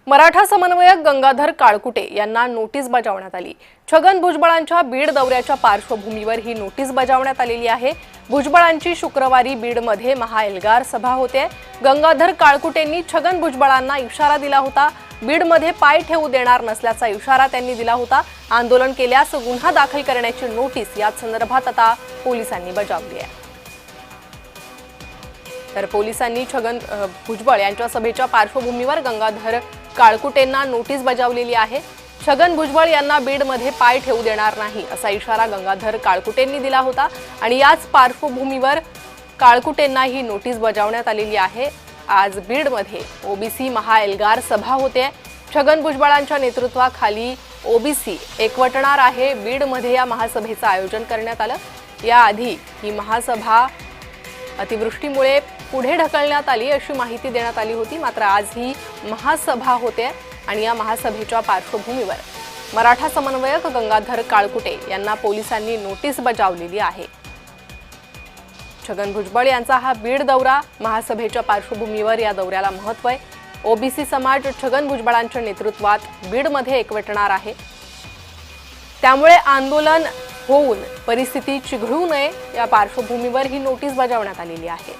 मराठा समन्वयक गंगाधर काळकुटे यांना नोटीस बजावण्यात आली। छगन भुजबळांच्या बीड दौऱ्याच्या पार्श्वभूमीवर ही नोटीस बजावण्यात आलेली आहे। भुजबळांची शुक्रवारी बीडमध्ये महाएल्गार सभा होते। गंगाधर काळकुटेंनी छगन भुजबळांना इशारा दिला होता। बीडमध्ये पाय ठेवू देणार नसल्याचा इशारा त्यांनी दिला होता। आंदोलन केल्यास गुन्हा दाखल करण्याची नोटीस या संदर्भात आता पोलिसांनी बजावली आहे। तर पोलिसांनी छगन भुजबळ यांच्या सभेच्या पार्श्वभूमीवर गंगाधर काळकुटेंना नोटीस बजावलेली आहे। छगन भुजबळ यांना बीडमध्ये पाय ठेवू देणार नाही असा इशारा गंगाधर काळकुटेंनी दिला होता आणि याच पार्श्वभूमीवर काळकुटेंना ही नोटीस बजावण्यात आलेली आहे। आज बीडमध्ये ओबीसी महाएल्गार सभा होते। छगन भुजबळांच्या नेतृत्वाखाली ओबीसी एकवटणार आहे। बीडमध्ये या महासभेचं आयोजन करण्यात आलं। याआधी ही महासभा अतिवृष्टीमुळे पुढे ढकलण्यात आली अशी माहिती देण्यात आली होती। मात्र आज ही महासभा होते आणि या महासभेच्या पार्श्वभूमीवर मराठा समन्वयक गंगाधर काळकुटे यांना पोलिसांनी नोटीस बजावलेली आहे। छगन भुजबळ यांचा हा बीड दौरा महासभेच्या पार्श्वभूमीवर या दौऱ्याला महत्त्व आहे। ओबीसी समाज छगन भुजबळांच्या नेतृत्वात बीडमध्ये एकवटणार आहे। त्यामुळे आंदोलन होऊन परिस्थिती चिघळू नये या पार्श्वभूमीवर ही नोटीस बजावण्यात आलेली आहे।